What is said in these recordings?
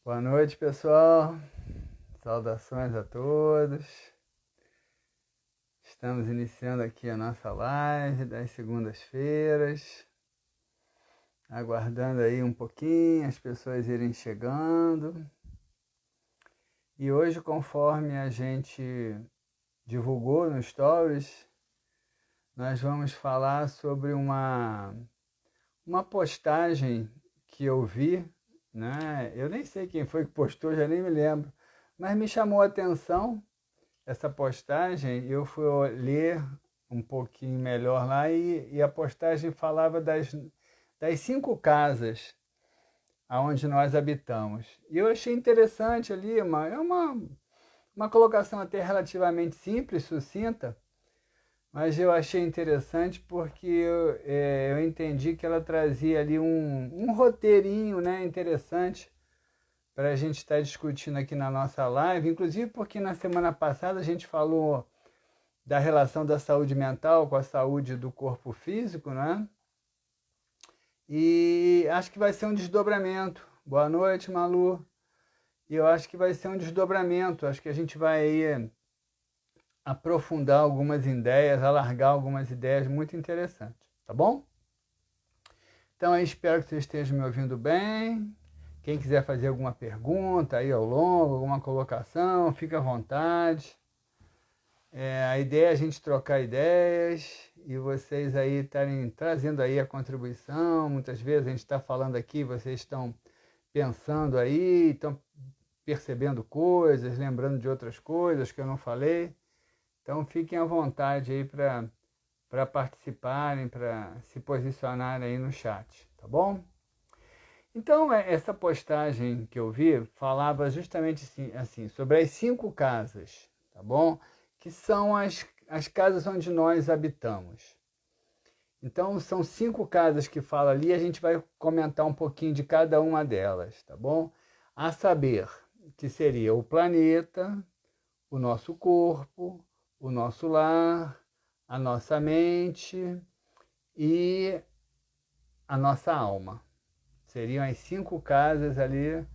Boa noite, pessoal. Saudações a todos. Estamos iniciando aqui a nossa live das segundas-feiras, aguardando aí um pouquinho as pessoas irem chegando. E hoje, conforme a gente divulgou no Stories, nós vamos falar sobre uma postagem que eu vi, né? Eu nem sei quem foi que postou, já nem me lembro, mas me chamou a atenção essa postagem. Eu fui ler um pouquinho melhor lá e a postagem falava das 5 casas aonde nós habitamos. E eu achei interessante ali, uma colocação até relativamente simples, sucinta, mas eu achei interessante porque eu entendi que ela trazia ali um roteirinho, né, interessante para a gente estar discutindo aqui na nossa live, inclusive porque na semana passada a gente falou da relação da saúde mental com a saúde do corpo físico, né? E acho que vai ser um desdobramento. Boa noite, Malu. E eu acho que vai ser um desdobramento. Acho que a gente vai aí aprofundar algumas ideias, alargar algumas ideias muito interessantes, tá bom? Então, eu espero que vocês estejam me ouvindo bem. Quem quiser fazer alguma pergunta aí ao longo, alguma colocação, fique à vontade. A ideia é a gente trocar ideias e vocês aí estarem trazendo aí a contribuição. Muitas vezes a gente está falando aqui, vocês estão pensando aí, estão percebendo coisas, lembrando de outras coisas que eu não falei. Então fiquem à vontade aí para participarem, para se posicionarem aí no chat, tá bom? Então, essa postagem que eu vi falava justamente assim sobre as 5 casas, tá bom? Que são as casas onde nós habitamos. Então, são 5 casas que fala ali, a gente vai comentar um pouquinho de cada uma delas, tá bom? A saber, que seria o planeta, o nosso corpo, o nosso lar, a nossa mente e a nossa alma. Seriam as 5 casas ali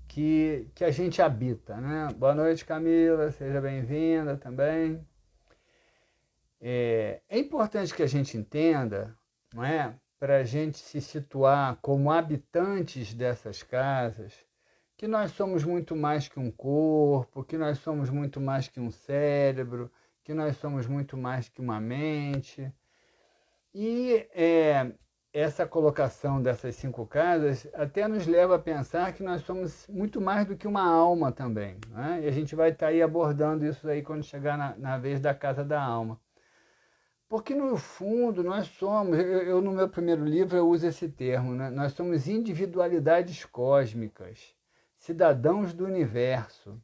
que a gente habita, né? Boa noite, Camila, seja bem-vinda também. É importante que a gente entenda, não é? Para a gente se situar como habitantes dessas casas, que nós somos muito mais que um corpo, que nós somos muito mais que um cérebro, que nós somos muito mais que uma mente. E essa colocação dessas 5 casas até nos leva a pensar que nós somos muito mais do que uma alma também, né? E a gente vai estar aí abordando isso aí quando chegar na vez da casa da alma. Porque no fundo nós somos, no meu primeiro livro eu uso esse termo, né? Nós somos individualidades cósmicas, cidadãos do universo.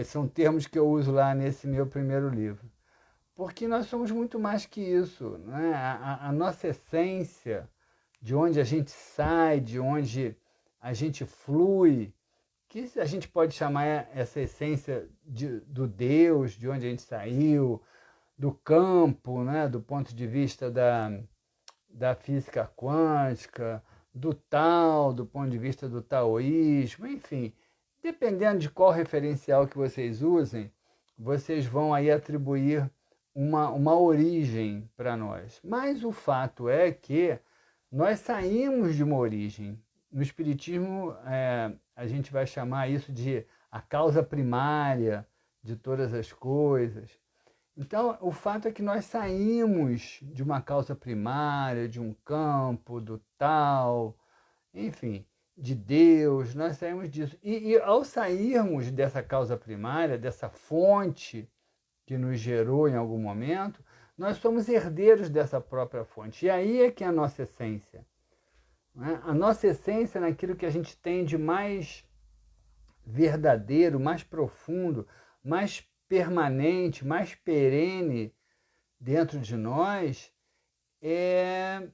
São termos que eu uso lá nesse meu primeiro livro. Porque nós somos muito mais que isso, né? A nossa essência, de onde a gente sai, de onde a gente flui, que a gente pode chamar essa essência do Deus, de onde a gente saiu, do campo, né? Do ponto de vista da física quântica, do Tao, do ponto de vista do taoísmo, enfim, dependendo de qual referencial que vocês usem, vocês vão aí atribuir uma origem para nós. Mas o fato é que nós saímos de uma origem. No Espiritismo, a gente vai chamar isso de a causa primária de todas as coisas. Então, o fato é que nós saímos de uma causa primária, de um campo, do tal, enfim, de Deus, nós saímos disso. E ao sairmos dessa causa primária, dessa fonte que nos gerou em algum momento, nós somos herdeiros dessa própria fonte. E aí é que é a nossa essência. Né? A nossa essência é naquilo que a gente tem de mais verdadeiro, mais profundo, mais permanente, mais perene dentro de nós, é,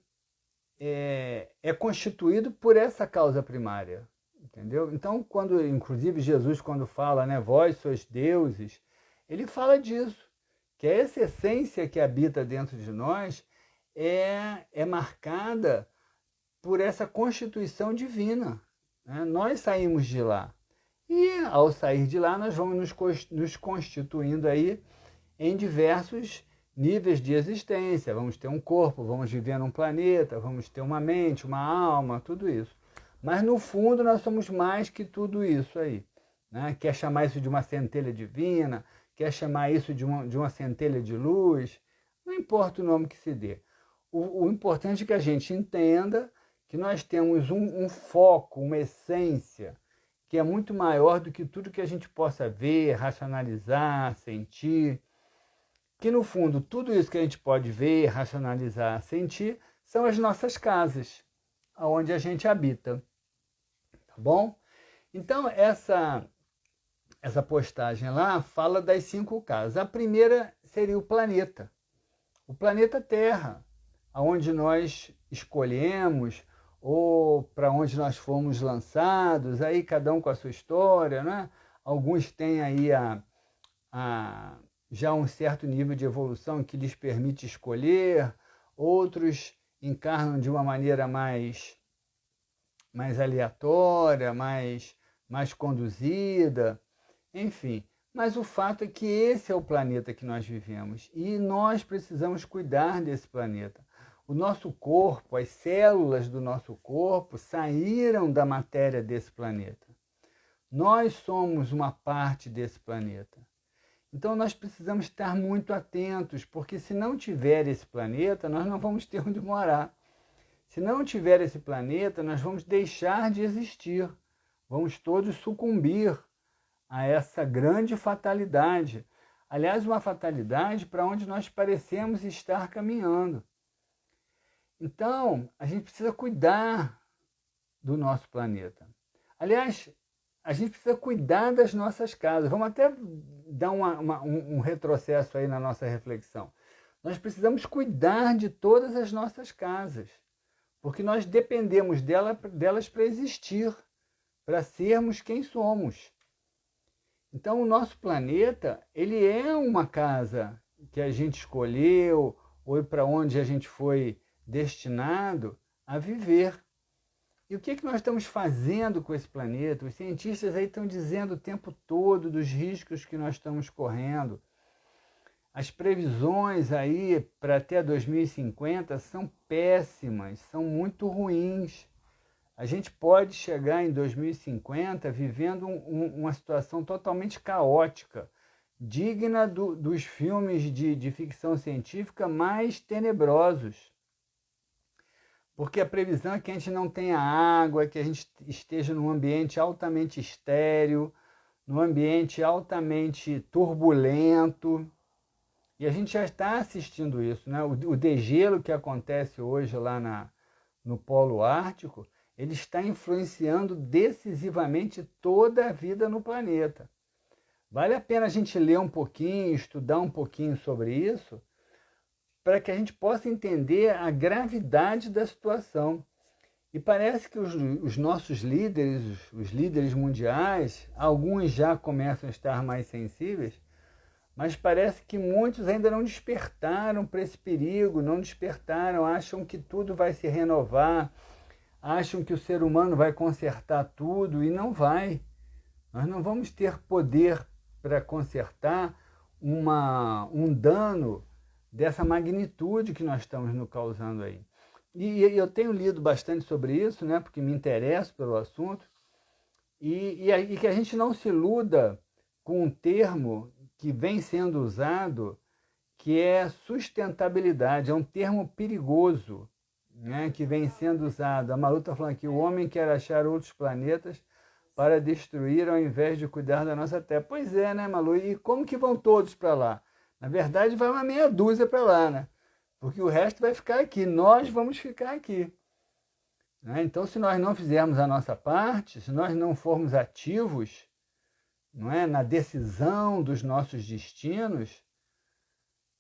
é constituído por essa causa primária. Entendeu? Então, inclusive Jesus, quando fala, né, vós sois deuses, ele fala disso, que essa essência que habita dentro de nós é marcada por essa constituição divina. né? Nós saímos de lá. E ao sair de lá, nós vamos nos constituindo aí em diversos níveis de existência. Vamos ter um corpo, vamos viver num planeta, vamos ter uma mente, uma alma, tudo isso. Mas no fundo nós somos mais que tudo isso aí, né? Quer chamar isso de uma centelha divina, quer chamar isso de uma centelha de luz, não importa o nome que se dê. O importante é que a gente entenda que nós temos um foco, uma essência, que é muito maior do que tudo que a gente possa ver, racionalizar, sentir. Que no fundo, tudo isso que a gente pode ver, racionalizar, sentir, são as nossas casas, onde a gente habita. Tá bom? Então, essa postagem lá fala das 5 casas. A primeira seria o planeta Terra, aonde nós escolhemos ou para onde nós fomos lançados, aí cada um com a sua história, né? Alguns têm aí já um certo nível de evolução que lhes permite escolher, outros encarnam de uma maneira mais aleatória, mais conduzida, enfim. Mas o fato é que esse é o planeta que nós vivemos e nós precisamos cuidar desse planeta. O nosso corpo, as células do nosso corpo saíram da matéria desse planeta. Nós somos uma parte desse planeta. Então nós precisamos estar muito atentos, porque se não tiver esse planeta, nós não vamos ter onde morar. Se não tiver esse planeta, nós vamos deixar de existir. Vamos todos sucumbir a essa grande fatalidade. Aliás, uma fatalidade para onde nós parecemos estar caminhando. Então, a gente precisa cuidar do nosso planeta. Aliás, a gente precisa cuidar das nossas casas. Vamos até dar um retrocesso aí na nossa reflexão. Nós precisamos cuidar de todas as nossas casas, porque nós dependemos delas para existir, para sermos quem somos. Então, o nosso planeta, ele é uma casa que a gente escolheu, ou para onde a gente foi destinado a viver. E o que nós estamos fazendo com esse planeta? Os cientistas aí estão dizendo o tempo todo dos riscos que nós estamos correndo. As previsões aí para até 2050 são péssimas, são muito ruins. A gente pode chegar em 2050 vivendo uma situação totalmente caótica, digna dos filmes de ficção científica mais tenebrosos. Porque a previsão é que a gente não tenha água, que a gente esteja num ambiente altamente estéril, num ambiente altamente turbulento. E a gente já está assistindo isso, né? O degelo que acontece hoje lá no Polo Ártico, ele está influenciando decisivamente toda a vida no planeta. Vale a pena a gente ler um pouquinho, estudar um pouquinho sobre isso, para que a gente possa entender a gravidade da situação. E parece que os nossos líderes, os líderes mundiais, alguns já começam a estar mais sensíveis, mas parece que muitos ainda não despertaram para esse perigo, não despertaram, acham que tudo vai se renovar, acham que o ser humano vai consertar tudo e não vai. Nós não vamos ter poder para consertar um dano dessa magnitude que nós estamos nos causando aí. E eu tenho lido bastante sobre isso, né, porque me interesso pelo assunto, e que a gente não se iluda com um termo que vem sendo usado, que é sustentabilidade, é um termo perigoso, né, que vem sendo usado. A Malu está falando aqui, o homem quer achar outros planetas para destruir ao invés de cuidar da nossa Terra. Pois é, né, Malu? E como que vão todos para lá? Na verdade, vai uma meia dúzia para lá, né? Porque o resto vai ficar aqui, nós vamos ficar aqui. Né? Então, se nós não fizermos a nossa parte, se nós não formos ativos, não é, na decisão dos nossos destinos,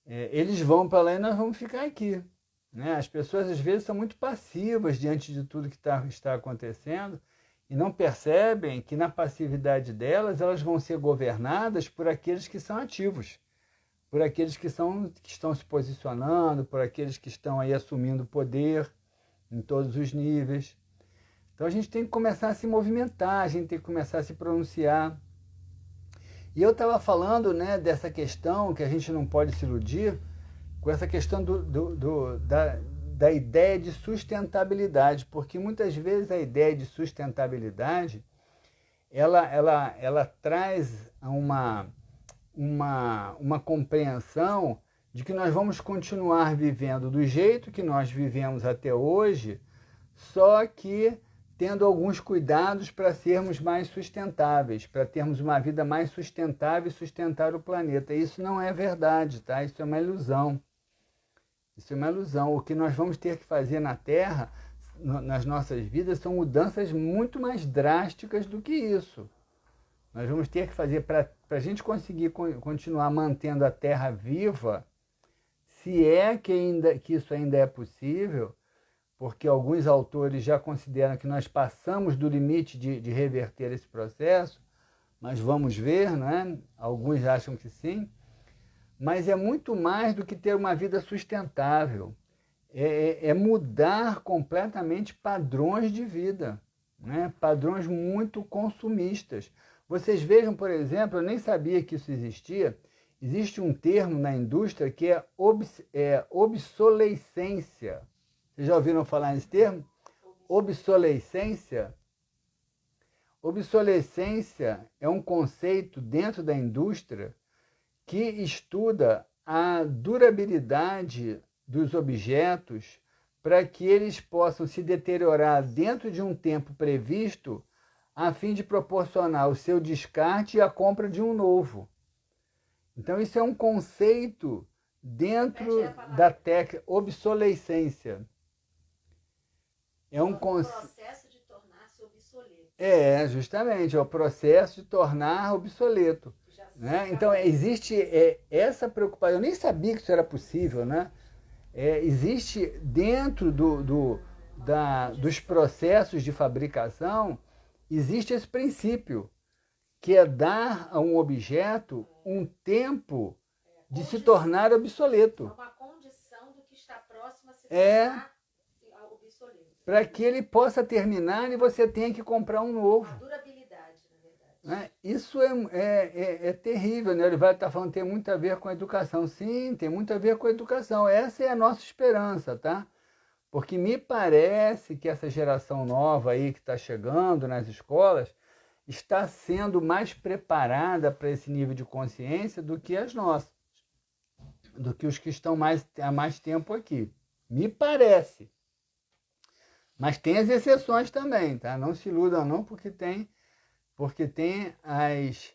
eles vão para lá e nós vamos ficar aqui. Né? As pessoas, às vezes, são muito passivas diante de tudo que está acontecendo e não percebem que, na passividade delas, elas vão ser governadas por aqueles que são ativos, por aqueles que estão se posicionando, por aqueles que estão aí assumindo poder em todos os níveis. Então a gente tem que começar a se movimentar, a gente tem que começar a se pronunciar. E eu estava falando, né, dessa questão que a gente não pode se iludir, com essa questão da ideia de sustentabilidade, porque muitas vezes a ideia de sustentabilidade ela traz uma compreensão de que nós vamos continuar vivendo do jeito que nós vivemos até hoje, só que tendo alguns cuidados para sermos mais sustentáveis, para termos uma vida mais sustentável e sustentar o planeta. Isso não é verdade, tá? Isso é uma ilusão. Isso é uma ilusão. O que nós vamos ter que fazer na Terra, nas nossas vidas, são mudanças muito mais drásticas do que isso. Nós vamos ter que fazer, para a gente conseguir continuar mantendo a Terra viva, se é que isso ainda é possível, porque alguns autores já consideram que nós passamos do limite de reverter esse processo, mas vamos ver, né? Alguns acham que sim, mas é muito mais do que ter uma vida sustentável, é mudar completamente padrões de vida, né? Padrões muito consumistas. Vocês vejam, por exemplo, eu nem sabia que isso existia, existe um termo na indústria que é obsolescência. Vocês já ouviram falar nesse termo? Obsolescência? Obsolescência é um conceito dentro da indústria que estuda a durabilidade dos objetos para que eles possam se deteriorar dentro de um tempo previsto a fim de proporcionar o seu descarte e a compra de um novo. Então, isso é um conceito dentro da técnica obsolescência. É um processo de tornar-se obsoleto. Justamente, é o processo de tornar obsoleto. Né? Então, existe essa preocupação. Eu nem sabia que isso era possível, né? Existe dentro dos processos de fabricação, existe esse princípio, que é dar a um objeto um tempo de se tornar obsoleto. Uma condição do que está próximo a se tornar obsoleto. Para que ele possa terminar e você tenha que comprar um novo. A durabilidade, na verdade. Né? Isso é terrível, né? Ele vai estar falando que tem muito a ver com a educação. Sim, tem muito a ver com a educação. Essa é a nossa esperança, tá? Porque me parece que essa geração nova aí que está chegando nas escolas está sendo mais preparada para esse nível de consciência do que as nossas, do que os que estão há mais tempo aqui. Me parece. Mas tem as exceções também, tá? Não se iludam não, porque tem as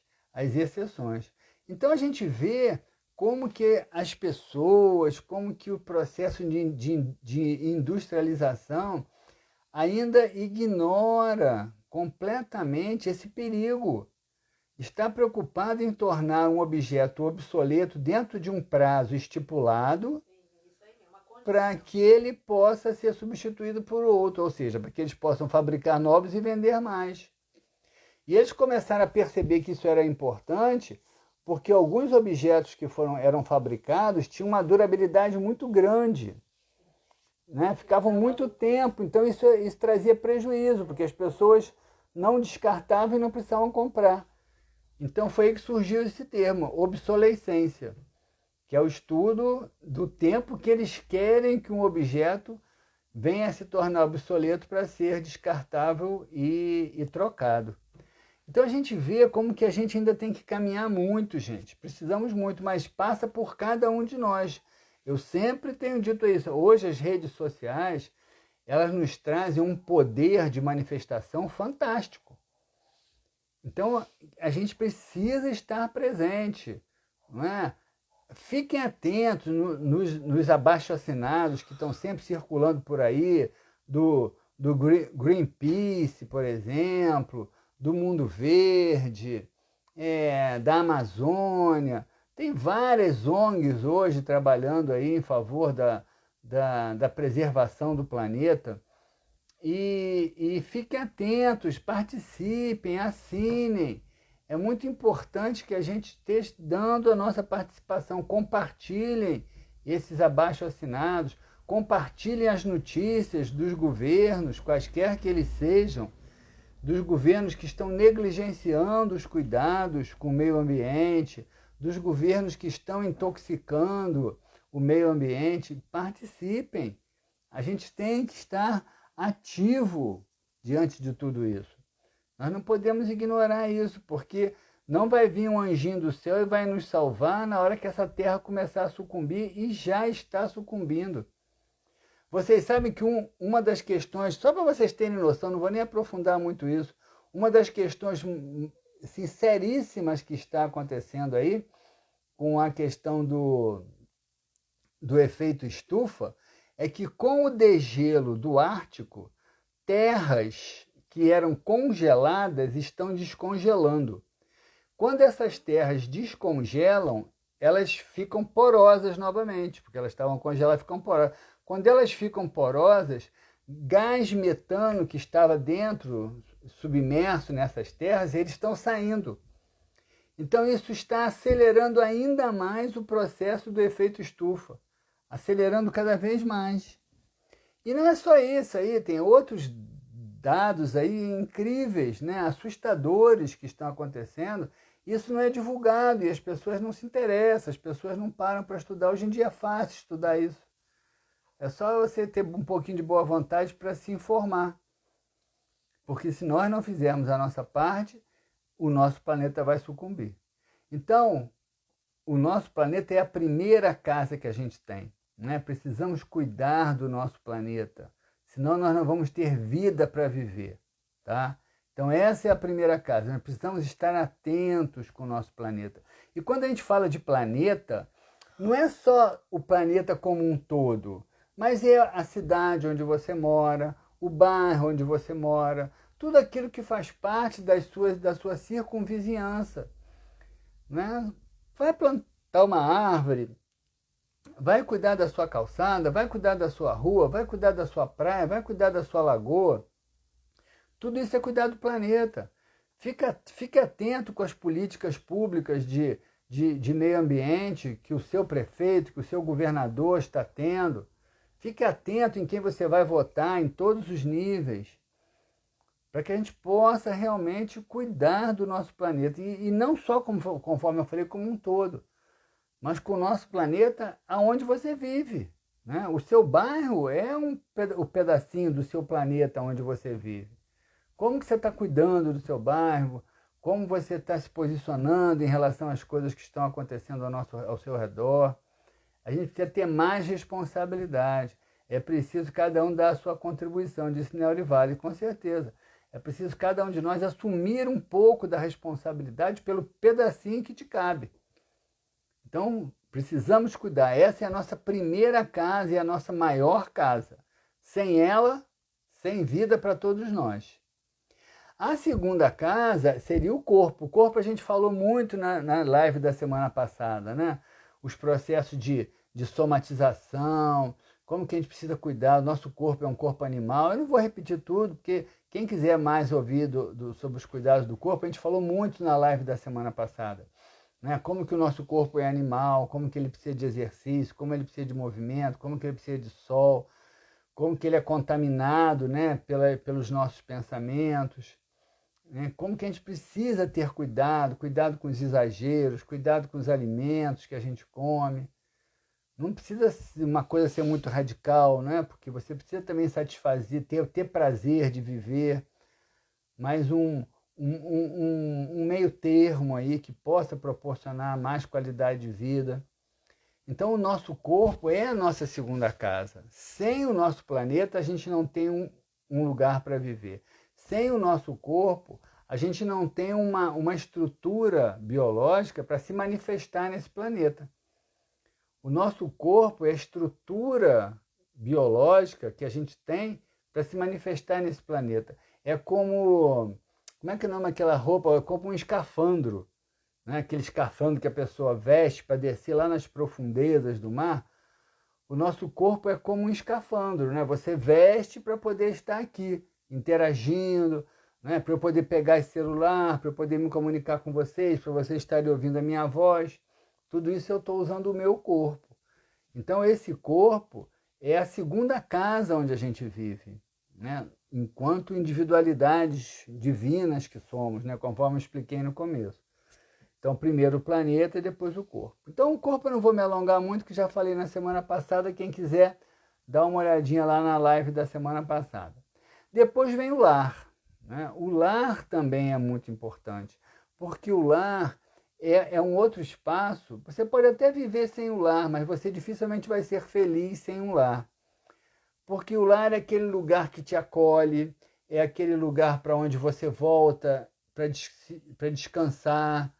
exceções. Então a gente vê como que as pessoas, como que o processo de industrialização ainda ignora completamente esse perigo. Está preocupado em tornar um objeto obsoleto dentro de um prazo estipulado para que ele possa ser substituído por outro, ou seja, para que eles possam fabricar novos e vender mais. E eles começaram a perceber que isso era importante porque alguns objetos que eram fabricados tinham uma durabilidade muito grande, né? Ficavam muito tempo, então isso trazia prejuízo, porque as pessoas não descartavam e não precisavam comprar. Então foi aí que surgiu esse termo, obsolescência, que é o estudo do tempo que eles querem que um objeto venha a se tornar obsoleto para ser descartável e trocado. Então a gente vê como que a gente ainda tem que caminhar muito, gente. Precisamos muito, mas passa por cada um de nós. Eu sempre tenho dito isso. Hoje as redes sociais, elas nos trazem um poder de manifestação fantástico. Então a gente precisa estar presente, não é? Fiquem atentos nos abaixo-assinados que estão sempre circulando por aí, do Greenpeace, por exemplo, do Mundo Verde, da Amazônia. Tem várias ONGs hoje trabalhando aí em favor da preservação do planeta. E fiquem atentos, participem, assinem. É muito importante que a gente esteja dando a nossa participação. Compartilhem esses abaixo-assinados. compartilhem as notícias dos governos, quaisquer que eles sejam, dos governos que estão negligenciando os cuidados com o meio ambiente, dos governos que estão intoxicando o meio ambiente. Participem. A gente tem que estar ativo diante de tudo isso. Nós não podemos ignorar isso, porque não vai vir um anjinho do céu e vai nos salvar na hora que essa terra começar a sucumbir, e já está sucumbindo. Vocês sabem que uma das questões, só para vocês terem noção, não vou nem aprofundar muito isso, uma das questões sinceríssimas que está acontecendo aí, com a questão do efeito estufa, é que com o degelo do Ártico, terras que eram congeladas estão descongelando. Quando essas terras descongelam, elas ficam porosas novamente, porque elas estavam congeladas, ficam porosas. Quando elas ficam porosas, gás metano que estava dentro, submerso nessas terras, eles estão saindo. Então isso está acelerando ainda mais o processo do efeito estufa, acelerando cada vez mais. E não é só isso aí, tem outros dados aí incríveis, né, assustadores que estão acontecendo. Isso não é divulgado e as pessoas não se interessam, as pessoas não param para estudar. Hoje em dia é fácil estudar isso. É só você ter um pouquinho de boa vontade para se informar. Porque se nós não fizermos a nossa parte, o nosso planeta vai sucumbir. Então, o nosso planeta é a primeira casa que a gente tem, né? Precisamos cuidar do nosso planeta, senão nós não vamos ter vida para viver, tá? Então essa é a primeira casa, nós precisamos estar atentos com o nosso planeta. E quando a gente fala de planeta, não é só o planeta como um todo, mas é a cidade onde você mora, o bairro onde você mora, tudo aquilo que faz parte da sua circunvizinhança, né? Vai plantar uma árvore, vai cuidar da sua calçada, vai cuidar da sua rua, vai cuidar da sua praia, vai cuidar da sua lagoa. Tudo isso é cuidar do planeta. Fique atento com as políticas públicas de meio ambiente que o seu prefeito, que o seu governador está tendo. Fique atento em quem você vai votar em todos os níveis, para que a gente possa realmente cuidar do nosso planeta. E não só, conforme eu falei, como um todo, mas com o nosso planeta aonde você vive, né? O seu bairro é o pedacinho do seu planeta onde você vive. Como que você está cuidando do seu bairro? Como você está se posicionando em relação às coisas que estão acontecendo ao seu redor? A gente precisa ter mais responsabilidade. É preciso cada um dar a sua contribuição, disse Nélio Vale, com certeza. É preciso cada um de nós assumir um pouco da responsabilidade pelo pedacinho que te cabe. Então, precisamos cuidar. Essa é a nossa primeira casa e a nossa maior casa. Sem ela, sem vida para todos nós. A segunda casa seria o corpo. O corpo a gente falou muito na live da semana passada, né? Os processos de somatização, como que a gente precisa cuidar. O nosso corpo é um corpo animal. Eu não vou repetir tudo, porque quem quiser mais ouvir sobre os cuidados do corpo, a gente falou muito na live da semana passada. Né? Como que o nosso corpo é animal, como que ele precisa de exercício, como ele precisa de movimento, como que ele precisa de sol, como que ele é contaminado, né, pelos nossos pensamentos. Como que a gente precisa ter cuidado com os exageros, cuidado com os alimentos que a gente come. Não precisa uma coisa ser muito radical, né? Porque você precisa também satisfazer, ter prazer de viver, mas um meio termo aí que possa proporcionar mais qualidade de vida. Então o nosso corpo é a nossa segunda casa. Sem o nosso planeta a gente não tem um lugar para viver. Sem o nosso corpo, a gente não tem uma estrutura biológica para se manifestar nesse planeta. O nosso corpo é a estrutura biológica que a gente tem para se manifestar nesse planeta. É como é que é o nome daquela roupa? É como um escafandro, né? Aquele escafandro que a pessoa veste para descer lá nas profundezas do mar. O nosso corpo é como um escafandro, né? Você veste para poder estar aqui, interagindo, né? Para eu poder pegar esse celular, para eu poder me comunicar com vocês, para vocês estarem ouvindo a minha voz. Tudo isso eu estou usando o meu corpo. Então esse corpo é a segunda casa onde a gente vive, né? Enquanto individualidades divinas que somos, né? Conforme eu expliquei no começo. Então, primeiro o planeta e depois o corpo. Então, o corpo eu não vou me alongar muito, que já falei na semana passada. Quem quiser, dá uma olhadinha lá na live da semana passada. Depois vem o lar, né? O lar também é muito importante, porque o lar é um outro espaço. Você pode até viver sem o lar, mas você dificilmente vai ser feliz sem um lar. Porque o lar é aquele lugar que te acolhe, é aquele lugar para onde você volta para descansar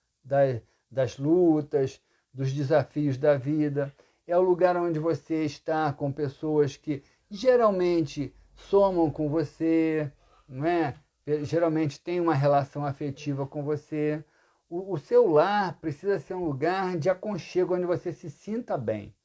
das lutas, dos desafios da vida. É o lugar onde você está com pessoas que geralmente somam com você, não é? Geralmente tem uma relação afetiva com você. O seu lar precisa ser um lugar de aconchego, onde você se sinta bem.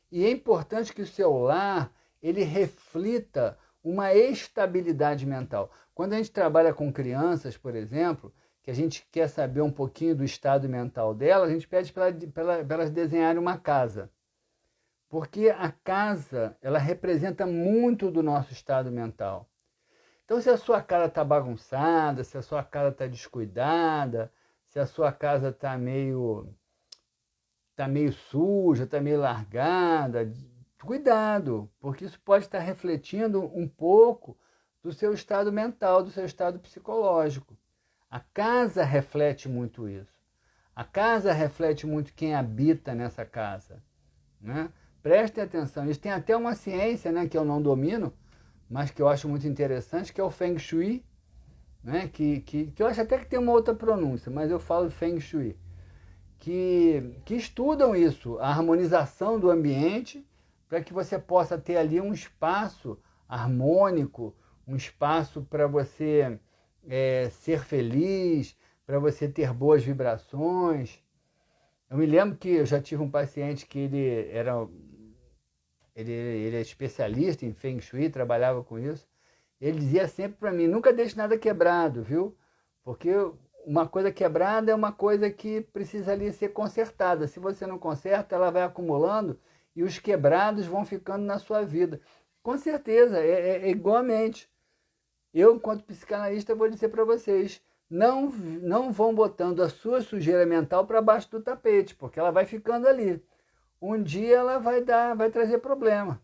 E é importante que o seu lar ele reflita uma estabilidade mental. Quando a gente trabalha com crianças, por exemplo, que a gente quer saber um pouquinho do estado mental delas, a gente pede para elas desenharem uma casa. Porque a casa, ela representa muito do nosso estado mental. Então, se a sua casa está bagunçada, se a sua casa está descuidada, se a sua casa está meio suja, está meio largada, cuidado, porque isso pode estar refletindo um pouco do seu estado mental, do seu estado psicológico. A casa reflete muito isso. A casa reflete muito quem habita nessa casa, né? Prestem atenção, isso tem até uma ciência, né, que eu não domino, mas que eu acho muito interessante, que é o Feng Shui, né, que eu acho até que tem uma outra pronúncia, mas eu falo Feng Shui, que estudam isso, a harmonização do ambiente, para que você possa ter ali um espaço harmônico, um espaço para você ser feliz, para você ter boas vibrações. Eu me lembro que eu já tive um paciente que ele é especialista em Feng Shui, trabalhava com isso. Ele dizia sempre para mim, nunca deixe nada quebrado, viu? Porque uma coisa quebrada é uma coisa que precisa ali ser consertada. Se você não conserta, ela vai acumulando e os quebrados vão ficando na sua vida. Com certeza, é igualmente. Eu, enquanto psicanalista, vou dizer para vocês, não vão botando a sua sujeira mental para baixo do tapete, porque ela vai ficando ali. Um dia ela vai trazer problema.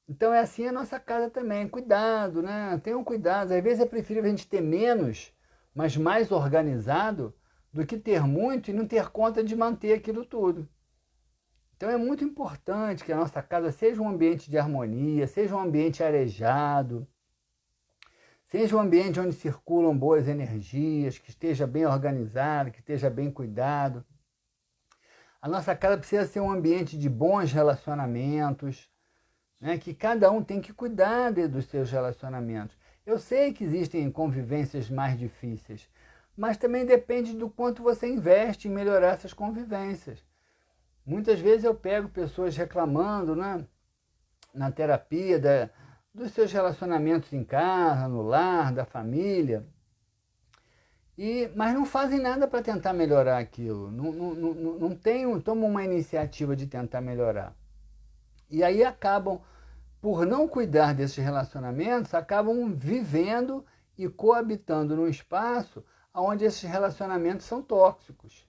Então é assim a nossa casa também. Cuidado, né? Tenham cuidado. Às vezes é preferível a gente ter menos, mas mais organizado, do que ter muito e não ter conta de manter aquilo tudo. Então é muito importante que a nossa casa seja um ambiente de harmonia, seja um ambiente arejado, seja um ambiente onde circulam boas energias, que esteja bem organizado, que esteja bem cuidado. A nossa casa precisa ser um ambiente de bons relacionamentos, né? Que cada um tem que cuidar dos seus relacionamentos. Eu sei que existem convivências mais difíceis, mas também depende do quanto você investe em melhorar essas convivências. Muitas vezes eu pego pessoas reclamando, né, na terapia dos seus relacionamentos em casa, no lar, da família, mas não fazem nada para tentar melhorar aquilo, não tomam uma iniciativa de tentar melhorar. E aí acabam, por não cuidar desses relacionamentos, acabam vivendo e coabitando num espaço onde esses relacionamentos são tóxicos,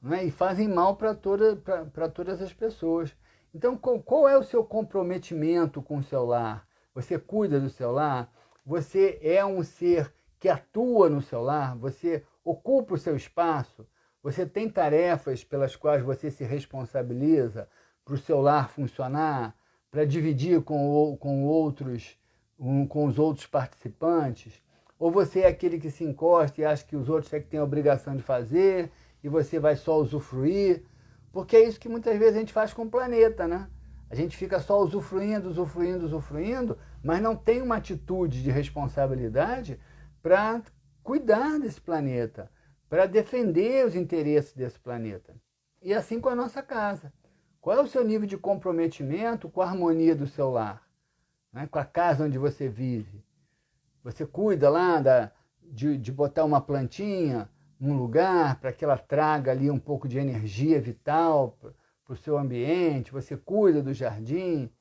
né? E fazem mal para todas as pessoas. Então, qual é o seu comprometimento com o seu lar? Você cuida do seu lar? Você é um ser que atua no seu lar? Você ocupa o seu espaço? Você tem tarefas pelas quais você se responsabiliza para o seu lar funcionar? Para dividir com os outros participantes? Ou você é aquele que se encosta e acha que os outros é que têm a obrigação de fazer e você vai só usufruir? Porque é isso que muitas vezes a gente faz com o planeta, né? A gente fica só usufruindo, mas não tem uma atitude de responsabilidade para cuidar desse planeta, para defender os interesses desse planeta. E assim com a nossa casa. Qual é o seu nível de comprometimento com a harmonia do seu lar, né? Com a casa onde você vive? Você cuida lá de botar uma plantinha num lugar para que ela traga ali um pouco de energia vital para o seu ambiente? Você cuida do jardim?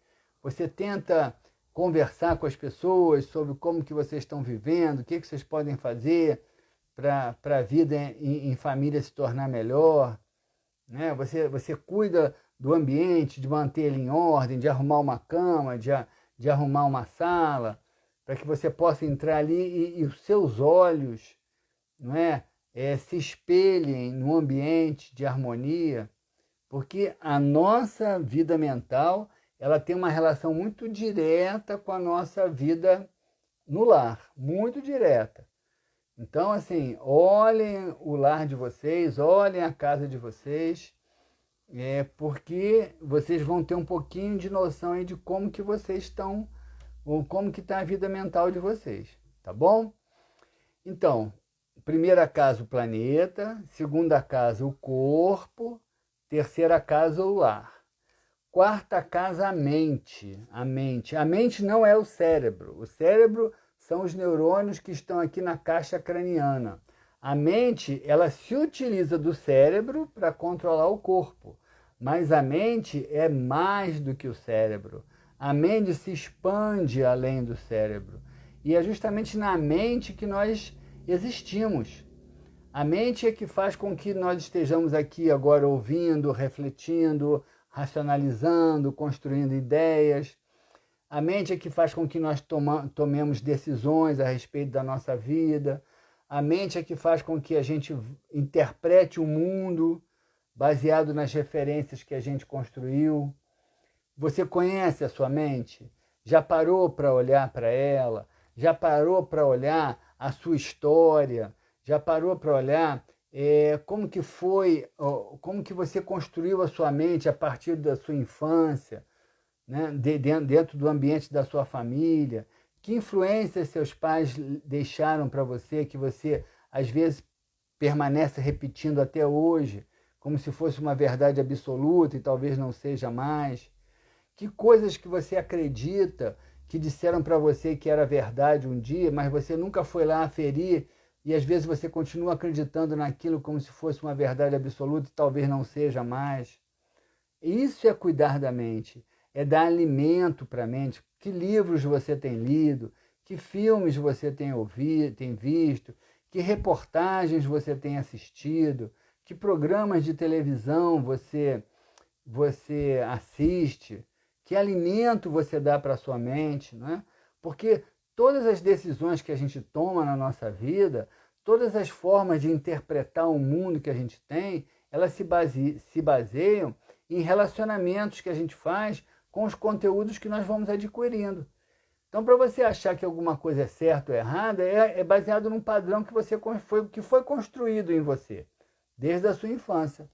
Você tenta conversar com as pessoas sobre como que vocês estão vivendo, o que vocês podem fazer para a vida em família se tornar melhor, né? Você cuida do ambiente, de manter ele em ordem, de arrumar uma cama, de arrumar uma sala, para que você possa entrar ali e os seus olhos, não é, se espelhem num ambiente de harmonia, porque a nossa vida mental ela tem uma relação muito direta com a nossa vida no lar, muito direta. Então, assim, olhem o lar de vocês, olhem a casa de vocês, porque vocês vão ter um pouquinho de noção aí de como que vocês estão, ou como que está a vida mental de vocês, tá bom? Então, primeira casa, o planeta, segunda casa, o corpo, terceira casa, o lar. Quarta casa, a mente. A mente não é o cérebro. O cérebro são os neurônios que estão aqui na caixa craniana. A mente, ela se utiliza do cérebro para controlar o corpo. Mas a mente é mais do que o cérebro. A mente se expande além do cérebro. E é justamente na mente que nós existimos. A mente é que faz com que nós estejamos aqui agora ouvindo, refletindo, racionalizando, construindo ideias. A mente é que faz com que nós tomemos decisões a respeito da nossa vida. A mente é que faz com que a gente interprete o mundo baseado nas referências que a gente construiu. Você conhece a sua mente? Já parou para olhar para ela? Já parou para olhar a sua história? Já parou para olhar como que foi, como que você construiu a sua mente a partir da sua infância, né? Dentro do ambiente da sua família? Que influências seus pais deixaram para você que você, às vezes, permanece repetindo até hoje, como se fosse uma verdade absoluta e talvez não seja mais? Que coisas que você acredita que disseram para você que era verdade um dia, mas você nunca foi lá aferir e às vezes você continua acreditando naquilo como se fosse uma verdade absoluta e talvez não seja mais? Isso é cuidar da mente, é dar alimento para a mente. Que livros você tem lido, que filmes você tem ouvido, tem visto, que reportagens você tem assistido, que programas de televisão você assiste, que alimento você dá para a sua mente, né? Porque todas as decisões que a gente toma na nossa vida, todas as formas de interpretar o mundo que a gente tem, elas se baseiam em relacionamentos que a gente faz com os conteúdos que nós vamos adquirindo. Então, para você achar que alguma coisa é certa ou errada, é baseado num padrão que foi construído em você, desde a sua infância.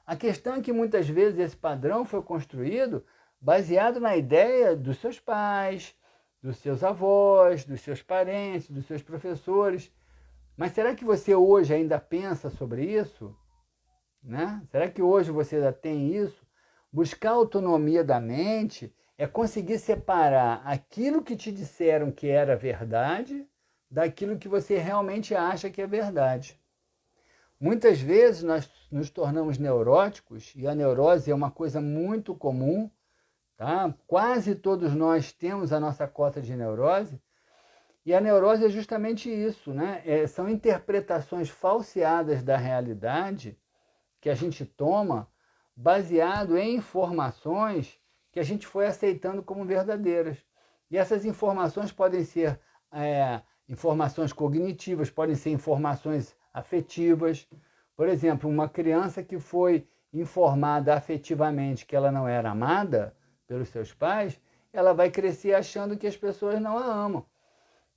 A questão é que muitas vezes esse padrão foi construído baseado na ideia dos seus pais, dos seus avós, dos seus parentes, dos seus professores. Mas será que você hoje ainda pensa sobre isso? Né? Será que hoje você ainda tem isso? Buscar a autonomia da mente é conseguir separar aquilo que te disseram que era verdade daquilo que você realmente acha que é verdade. Muitas vezes nós nos tornamos neuróticos, e a neurose é uma coisa muito comum, tá? Quase todos nós temos a nossa cota de neurose, e a neurose é justamente isso, né? São interpretações falseadas da realidade que a gente toma baseado em informações que a gente foi aceitando como verdadeiras. E essas informações podem ser informações cognitivas, podem ser informações afetivas. Por exemplo, uma criança que foi informada afetivamente que ela não era amada pelos seus pais, ela vai crescer achando que as pessoas não a amam.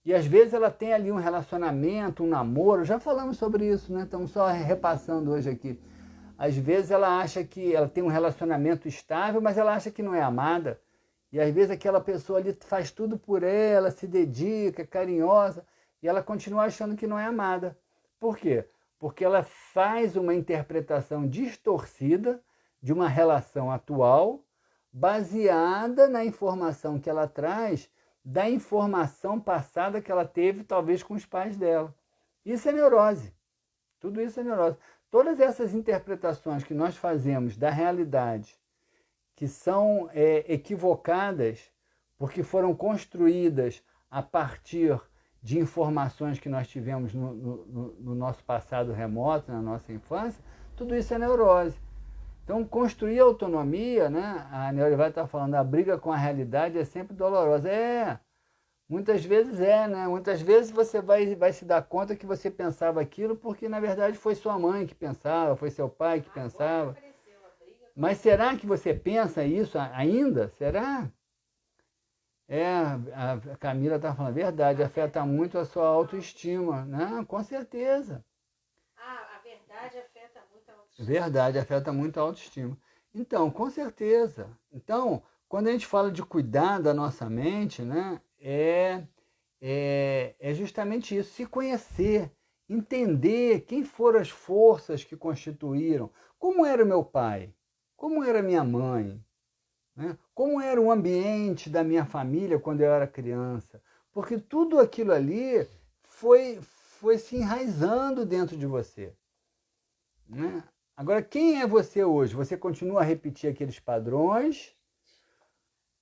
E às vezes ela tem ali um relacionamento, um namoro, já falamos sobre isso, né? Estamos só repassando hoje aqui. Às vezes ela acha que ela tem um relacionamento estável, mas ela acha que não é amada. E às vezes aquela pessoa ali faz tudo por ela, se dedica, é carinhosa, e ela continua achando que não é amada. Por quê? Porque ela faz uma interpretação distorcida de uma relação atual, baseada na informação que ela traz da informação passada que ela teve, talvez, com os pais dela. Isso é neurose. Tudo isso é neurose. Todas essas interpretações que nós fazemos da realidade, que são equivocadas, porque foram construídas a partir de informações que nós tivemos no nosso passado remoto, na nossa infância, tudo isso é neurose. Então, construir autonomia, né? A Neurivai está falando, a briga com a realidade é sempre dolorosa. Muitas vezes né? Muitas vezes você vai se dar conta que você pensava aquilo porque, na verdade, foi sua mãe que pensava, foi seu pai que pensava. Mas será que você pensa isso ainda? Será? A Camila está falando, verdade, afeta muito a sua autoestima. Não, com certeza. A verdade afeta muito a autoestima. Verdade, afeta muito a autoestima. Então, com certeza. Então, quando a gente fala de cuidar da nossa mente, né, é justamente isso, se conhecer, entender quem foram as forças que constituíram, como era o meu pai, como era minha mãe, né? Como era o ambiente da minha família quando eu era criança, porque tudo aquilo ali foi se enraizando dentro de você, né? Agora, quem é você hoje? Você continua a repetir aqueles padrões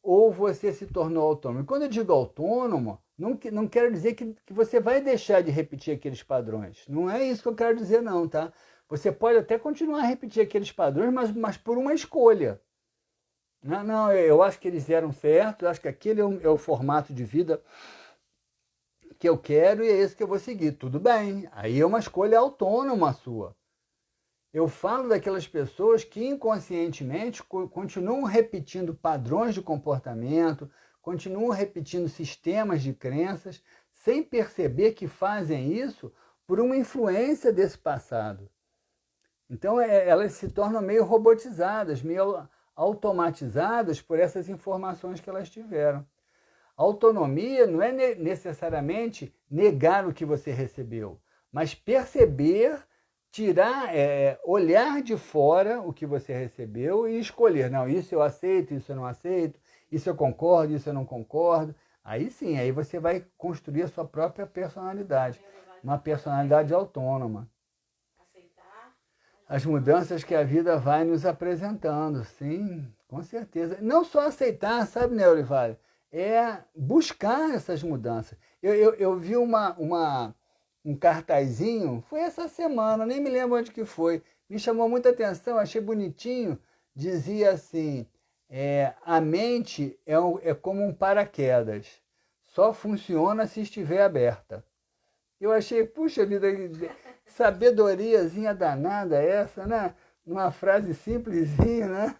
ou você se tornou autônomo? E quando eu digo autônomo, não quero dizer que você vai deixar de repetir aqueles padrões. Não é isso que eu quero dizer, não, tá? Você pode até continuar a repetir aqueles padrões, mas por uma escolha. Não, eu acho que eles eram certos, eu acho que aquele é o formato de vida que eu quero e é esse que eu vou seguir. Tudo bem, aí é uma escolha autônoma sua. Eu falo daquelas pessoas que inconscientemente continuam repetindo padrões de comportamento, continuam repetindo sistemas de crenças, sem perceber que fazem isso por uma influência desse passado. Então elas se tornam meio robotizadas, meio automatizadas por essas informações que elas tiveram. Autonomia não é necessariamente negar o que você recebeu, mas perceber, tirar, olhar de fora o que você recebeu e escolher. Não, isso eu aceito, isso eu não aceito, isso eu concordo, isso eu não concordo. Aí sim, aí você vai construir a sua própria personalidade, uma personalidade autônoma. As mudanças que a vida vai nos apresentando, sim, com certeza. Não só aceitar, sabe, Neurivai? É buscar essas mudanças. Eu vi um cartazinho, foi essa semana, nem me lembro onde que foi, me chamou muita atenção, achei bonitinho, dizia assim, a mente é como um paraquedas, só funciona se estiver aberta. Eu achei, puxa vida, sabedoriazinha danada essa, né? Uma frase simplesinha, né?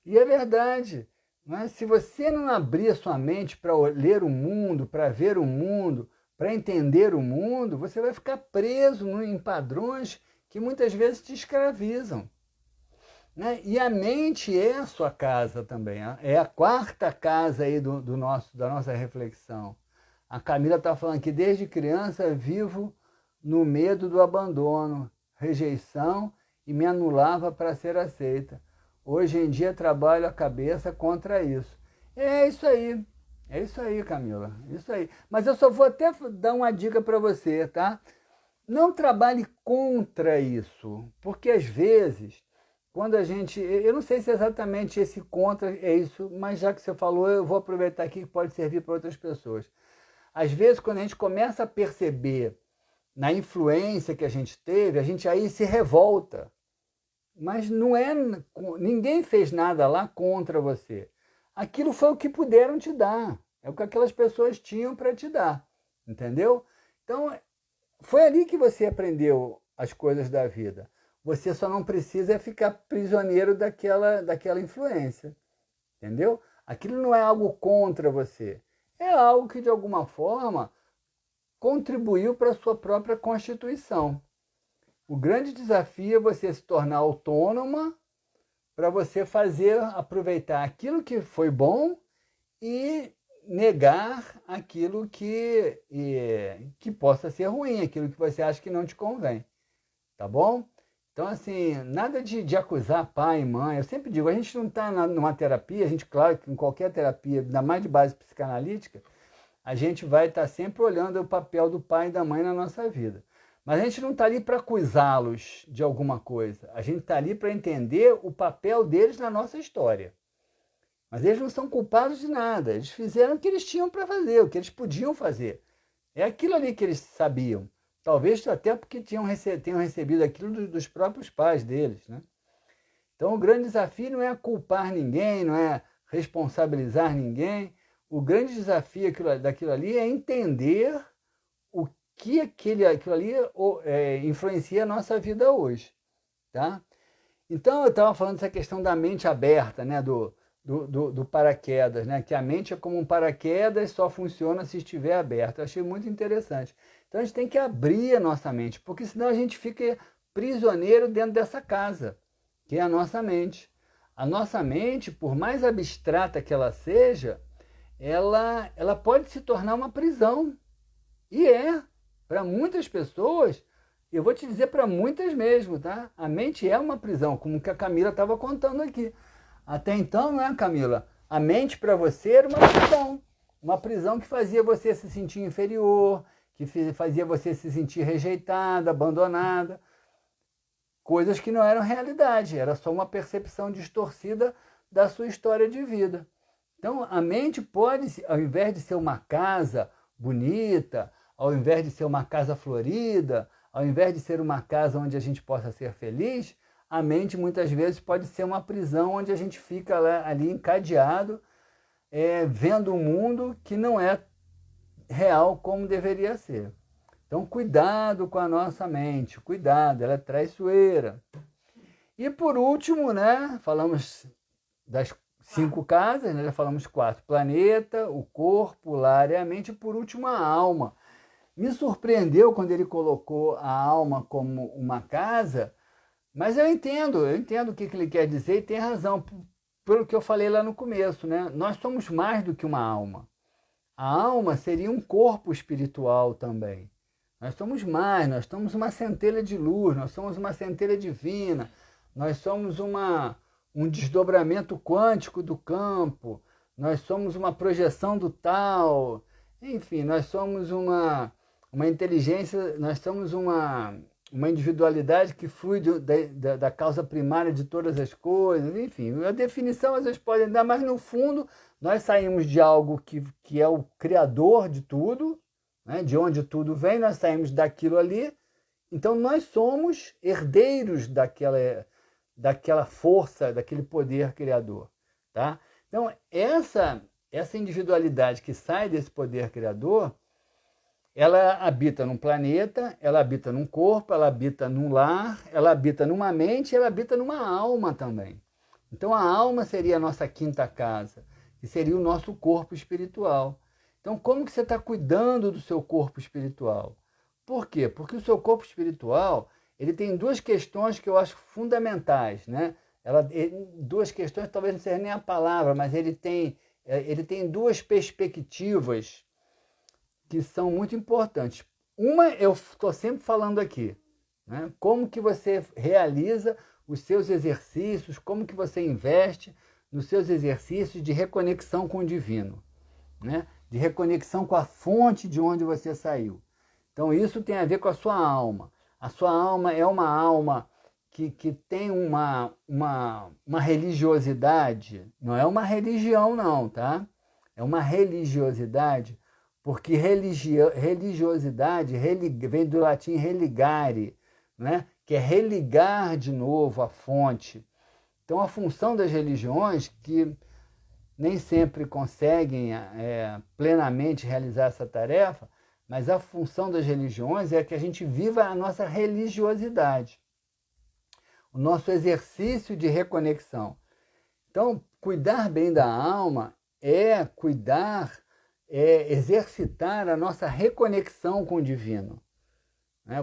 E é verdade. Mas se você não abrir a sua mente para ler o mundo, para ver o mundo, para entender o mundo, você vai ficar preso em padrões que muitas vezes te escravizam. Né? E a mente é a sua casa também, é a quarta casa aí da nossa reflexão. A Camila está falando que desde criança vivo no medo do abandono, rejeição e me anulava para ser aceita. Hoje em dia trabalho a cabeça contra isso. É isso aí, Camila, isso aí. Mas eu só vou até dar uma dica para você, tá? Não trabalhe contra isso, porque às vezes, quando a gente... Eu não sei se exatamente esse contra é isso, mas já que você falou, eu vou aproveitar aqui que pode servir para outras pessoas. Às vezes, quando a gente começa a perceber na influência que a gente teve, a gente aí se revolta. Mas não é... Ninguém fez nada lá contra você. Aquilo foi o que puderam te dar. É o que aquelas pessoas tinham para te dar. Entendeu? Então, foi ali que você aprendeu as coisas da vida. Você só não precisa ficar prisioneiro daquela influência. Entendeu? Aquilo não é algo contra você. É algo que, de alguma forma, contribuiu para a sua própria constituição. O grande desafio é você se tornar autônoma para você aproveitar aquilo que foi bom e negar aquilo que possa ser ruim, aquilo que você acha que não te convém. Tá bom? Então, assim, nada de acusar pai e mãe. Eu sempre digo, a gente não está numa terapia, a gente, claro que em qualquer terapia, ainda mais de base psicanalítica, a gente vai estar sempre olhando o papel do pai e da mãe na nossa vida. Mas a gente não está ali para acusá-los de alguma coisa. A gente está ali para entender o papel deles na nossa história. Mas eles não são culpados de nada. Eles fizeram o que eles tinham para fazer, o que eles podiam fazer. É aquilo ali que eles sabiam. Talvez até porque tenham recebido aquilo dos próprios pais deles, né? Então, o grande desafio não é culpar ninguém, não é responsabilizar ninguém. O grande desafio daquilo ali é entender o que aquilo ali influencia a nossa vida hoje, tá? Então, eu estava falando dessa questão da mente aberta, né? Do paraquedas, né? Que a mente é como um paraquedas, só funciona se estiver aberto. Eu achei muito interessante. Então, a gente tem que abrir a nossa mente, porque senão a gente fica prisioneiro dentro dessa casa, que é a nossa mente. A nossa mente, por mais abstrata que ela seja, ela pode se tornar uma prisão. E para muitas pessoas, eu vou te dizer para muitas mesmo, tá? A mente é uma prisão, como que a Camila estava contando aqui. Até então, não é, Camila? A mente para você era uma prisão que fazia você se sentir inferior, que fazia você se sentir rejeitada, abandonada. Coisas que não eram realidade, era só uma percepção distorcida da sua história de vida. Então, a mente pode, ao invés de ser uma casa bonita, ao invés de ser uma casa florida, ao invés de ser uma casa onde a gente possa ser feliz, a mente muitas vezes pode ser uma prisão onde a gente fica ali encadeado, vendo um mundo que não é real como deveria ser. Então, cuidado com a nossa mente, cuidado, ela é traiçoeira. E por último, né, falamos das 5 casas, né, já falamos 4. Planeta, o corpo, o lar e a mente, e por último a alma. Me surpreendeu quando ele colocou a alma como uma casa, mas eu entendo o que ele quer dizer e tem razão, pelo que eu falei lá no começo, né? Nós somos mais do que uma alma. A alma seria um corpo espiritual também. Nós somos mais, nós somos uma centelha de luz, nós somos uma centelha divina, nós somos um desdobramento quântico do campo, nós somos uma projeção do tal, enfim, nós somos uma inteligência, nós somos uma individualidade que flui da causa primária de todas as coisas, enfim, a definição às vezes pode dar, mas no fundo nós saímos de algo que é o criador de tudo, né? De onde tudo vem, nós saímos daquilo ali, então nós somos herdeiros daquela força, daquele poder criador, tá? Então essa individualidade que sai desse poder criador, ela habita num planeta, ela habita num corpo, ela habita num lar, ela habita numa mente, ela habita numa alma também. Então a alma seria a nossa quinta casa, que seria o nosso corpo espiritual. Então como que você está cuidando do seu corpo espiritual? Por quê? Porque o seu corpo espiritual, ele tem duas questões que eu acho fundamentais, né? Duas questões, talvez não seja nem a palavra, mas ele tem duas perspectivas que são muito importantes. Uma, eu estou sempre falando aqui, né? Como que você realiza os seus exercícios, como que você investe nos seus exercícios de reconexão com o divino, né? De reconexão com a fonte de onde você saiu. Então isso tem a ver com a sua alma. A sua alma é uma alma que tem uma religiosidade, não é uma religião não, tá? É uma religiosidade, porque religiosidade vem do latim religare, né? Que é religar de novo a fonte. Então a função das religiões, que nem sempre conseguem plenamente realizar essa tarefa, mas a função das religiões é que a gente viva a nossa religiosidade, o nosso exercício de reconexão. Então, cuidar bem da alma é exercitar a nossa reconexão com o divino.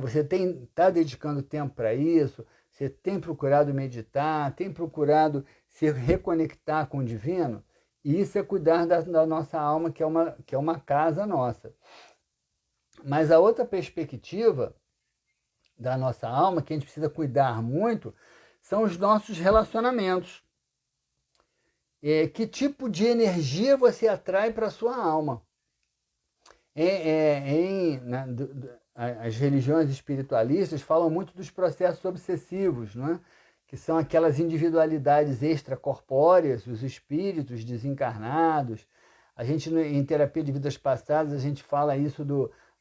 Você está dedicando tempo para isso, você tem procurado meditar, tem procurado se reconectar com o divino, e isso é cuidar da nossa alma, que é uma casa nossa. Mas a outra perspectiva da nossa alma, que a gente precisa cuidar muito, são os nossos relacionamentos. Que tipo de energia você atrai para a sua alma? As religiões espiritualistas falam muito dos processos obsessivos, não é? que são aquelas individualidades extracorpóreas, os espíritos desencarnados. A gente, em terapia de vidas passadas, a gente fala isso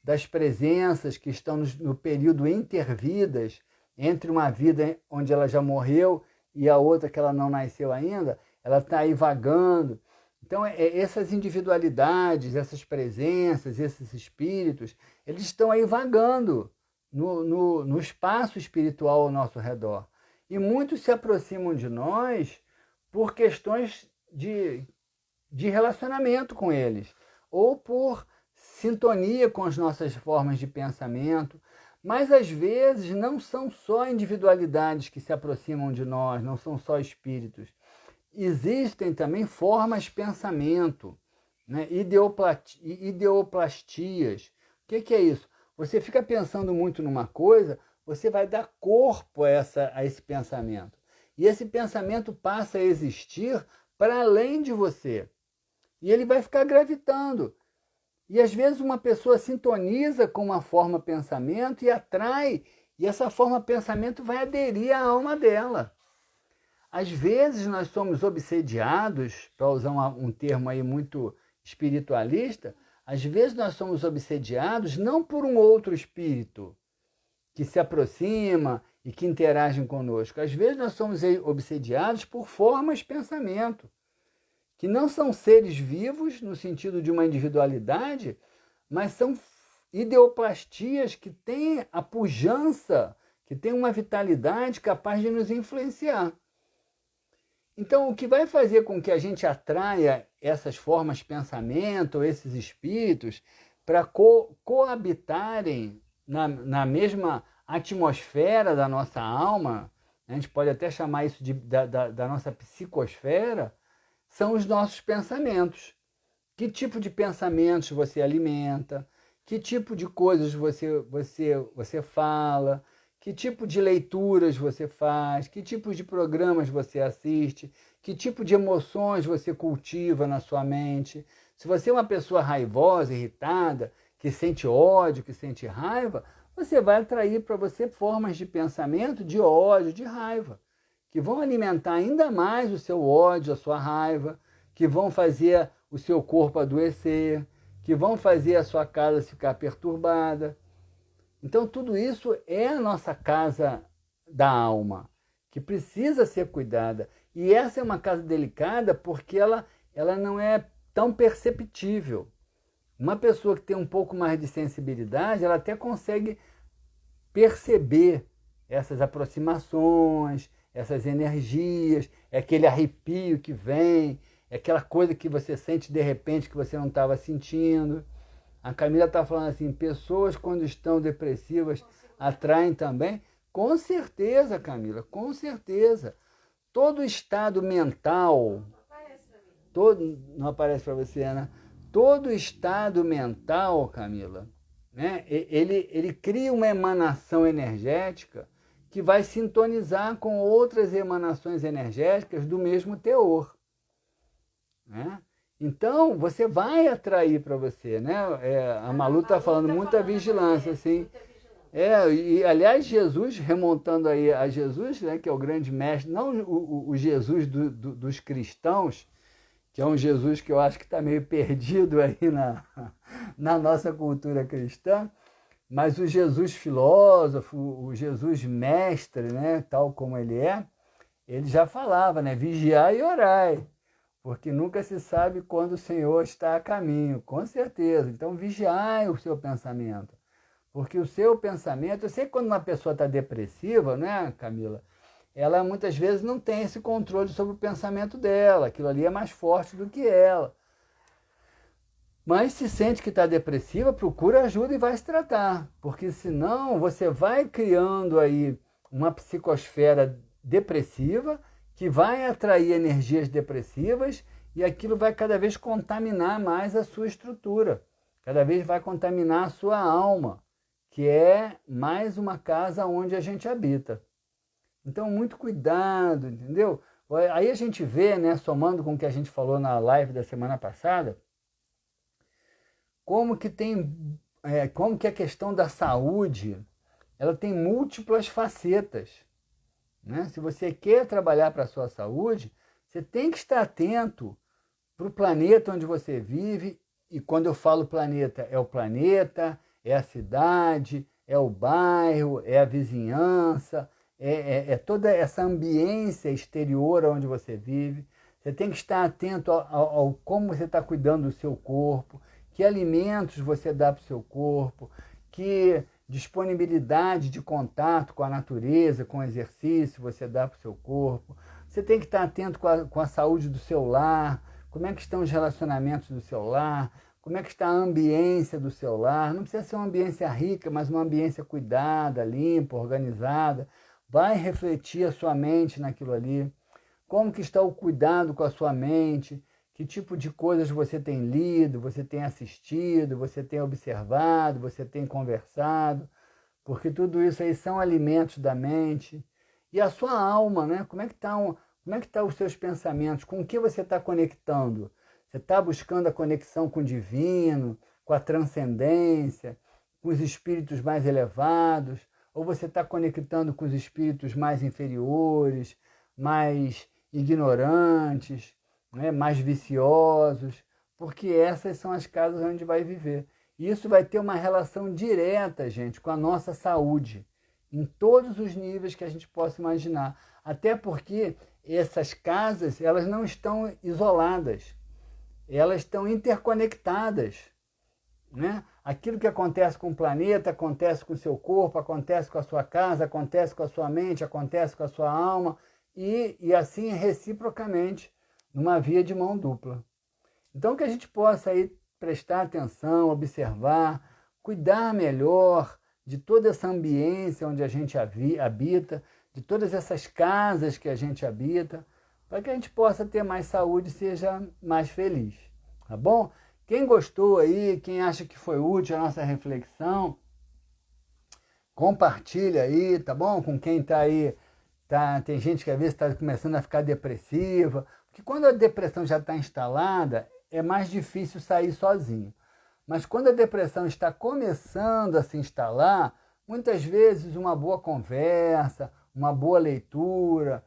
das presenças que estão no período intervidas, entre uma vida onde ela já morreu e a outra que ela não nasceu ainda, ela está aí vagando. Então, essas individualidades, essas presenças, esses espíritos, eles estão aí vagando no espaço espiritual ao nosso redor. E muitos se aproximam de nós por questões de relacionamento com eles, ou por sintonia com as nossas formas de pensamento, mas às vezes não são só individualidades que se aproximam de nós, não são só espíritos. Existem também formas de pensamento, né? Ideoplastias. O que é isso? Você fica pensando muito numa coisa, você vai dar corpo a esse pensamento. E esse pensamento passa a existir para além de você. E ele vai ficar gravitando. E às vezes uma pessoa sintoniza com uma forma de pensamento e atrai, e essa forma de pensamento vai aderir à alma dela. Às vezes nós somos obsediados, para usar um termo aí muito espiritualista, às vezes nós somos obsediados não por um outro espírito que se aproxima e que interage conosco. Às vezes nós somos obsediados por formas de pensamento, que não são seres vivos no sentido de uma individualidade, mas são ideoplastias que têm a pujança, que têm uma vitalidade capaz de nos influenciar. Então, o que vai fazer com que a gente atraia essas formas de pensamento, esses espíritos, para coabitarem na mesma atmosfera da nossa alma, a gente pode até chamar isso da nossa psicosfera, são os nossos pensamentos. Que tipo de pensamentos você alimenta, que tipo de coisas você fala, que tipo de leituras você faz, que tipo de programas você assiste, que tipo de emoções você cultiva na sua mente. Se você é uma pessoa raivosa, irritada, que sente ódio, que sente raiva, você vai atrair para você formas de pensamento de ódio, de raiva, que vão alimentar ainda mais o seu ódio, a sua raiva, que vão fazer o seu corpo adoecer, que vão fazer a sua casa ficar perturbada. Então, tudo isso é a nossa casa da alma, que precisa ser cuidada. E essa é uma casa delicada porque ela não é tão perceptível. Uma pessoa que tem um pouco mais de sensibilidade, ela até consegue perceber essas aproximações, essas energias, é aquele arrepio que vem, é aquela coisa que você sente de repente que você não estava sentindo. A Camila está falando assim, pessoas quando estão depressivas atraem também. Com certeza, Camila, com certeza. Todo estado mental, não aparece para você, né? Todo estado mental, Camila, né? Ele cria uma emanação energética que vai sintonizar com outras emanações energéticas do mesmo teor, né? Então, você vai atrair para você, né? A Malu está falando muita vigilância, assim. E aliás, Jesus, remontando aí a Jesus, né, que é o grande mestre, não o Jesus dos cristãos, que é um Jesus que eu acho que está meio perdido aí na nossa cultura cristã, mas o Jesus filósofo, o Jesus mestre, né, tal como ele já falava, né, vigiai e orai, porque nunca se sabe quando o Senhor está a caminho, com certeza. Então, vigiai o seu pensamento, porque o seu pensamento, eu sei que quando uma pessoa está depressiva, né, Camila, ela muitas vezes não tem esse controle sobre o pensamento dela, aquilo ali é mais forte do que ela. Mas se sente que está depressiva, procura ajuda e vai se tratar, porque senão você vai criando aí uma psicosfera depressiva que vai atrair energias depressivas e aquilo vai cada vez contaminar mais a sua estrutura, cada vez vai contaminar a sua alma, que é mais uma casa onde a gente habita. Então, muito cuidado, entendeu? Aí a gente vê, né, somando com o que a gente falou na live da semana passada, como que a questão da saúde, ela tem múltiplas facetas. né? Se você quer trabalhar para a sua saúde, você tem que estar atento para o planeta onde você vive. E quando eu falo planeta, é o planeta, é a cidade, é o bairro, é a vizinhança, é toda essa ambiência exterior onde você vive. Você tem que estar atento ao como você está cuidando do seu corpo, que alimentos você dá para o seu corpo, que disponibilidade de contato com a natureza, com o exercício você dá para o seu corpo. Você tem que estar atento com a saúde do seu lar, como é que estão os relacionamentos do seu lar, como é que está a ambiência do seu lar. Não precisa ser uma ambiência rica, mas uma ambiência cuidada, limpa, organizada. Vai refletir a sua mente naquilo ali. Como que está o cuidado com a sua mente, que tipo de coisas você tem lido, você tem assistido, você tem observado, você tem conversado, porque tudo isso aí são alimentos da mente. E a sua alma, né? Como é que tá os seus pensamentos? Com o que você está conectando? Você está buscando a conexão com o divino, com a transcendência, com os espíritos mais elevados? Ou você está conectando com os espíritos mais inferiores, mais ignorantes, né, mais viciosos? Porque essas são as casas onde vai viver. E isso vai ter uma relação direta, gente, com a nossa saúde, em todos os níveis que a gente possa imaginar. Até porque essas casas, elas não estão isoladas, elas estão interconectadas, né? Aquilo que acontece com o planeta, acontece com o seu corpo, acontece com a sua casa, acontece com a sua mente, acontece com a sua alma, e assim reciprocamente, numa via de mão dupla. Então que a gente possa aí prestar atenção, observar, cuidar melhor de toda essa ambiência onde a gente habita, de todas essas casas que a gente habita, para que a gente possa ter mais saúde e seja mais feliz, tá bom? Quem gostou aí, quem acha que foi útil a nossa reflexão, compartilha aí, tá bom? Com quem está aí, tem gente que às vezes está começando a ficar depressiva, porque quando a depressão já está instalada, é mais difícil sair sozinho. Mas quando a depressão está começando a se instalar, muitas vezes uma boa conversa, uma boa leitura,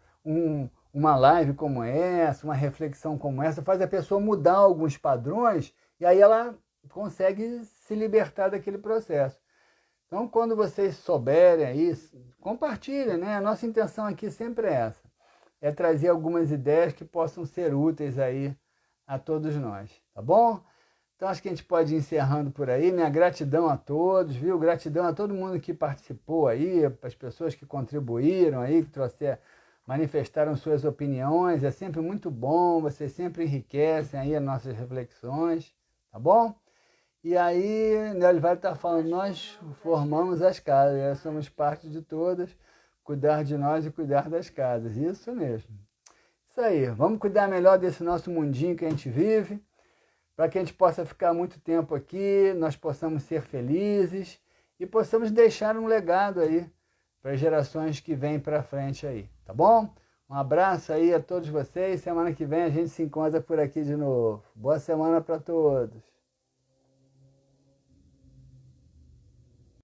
uma live como essa, uma reflexão como essa, faz a pessoa mudar alguns padrões e aí ela consegue se libertar daquele processo. Então, quando vocês souberem aí, compartilhem, né? A nossa intenção aqui sempre é essa, é trazer algumas ideias que possam ser úteis aí a todos nós, tá bom? Então, acho que a gente pode ir encerrando por aí. Minha gratidão a todos, viu? Gratidão a todo mundo que participou aí, as pessoas que contribuíram aí, que manifestaram suas opiniões. É sempre muito bom, vocês sempre enriquecem aí as nossas reflexões, tá bom? E aí, Nelly vai estar falando, nós formamos as casas, nós somos parte de todas, cuidar de nós e cuidar das casas, isso mesmo. Isso aí, vamos cuidar melhor desse nosso mundinho que a gente vive, para que a gente possa ficar muito tempo aqui, nós possamos ser felizes e possamos deixar um legado aí para as gerações que vêm para frente aí, tá bom? Um abraço aí a todos vocês, semana que vem a gente se encontra por aqui de novo. Boa semana para todos.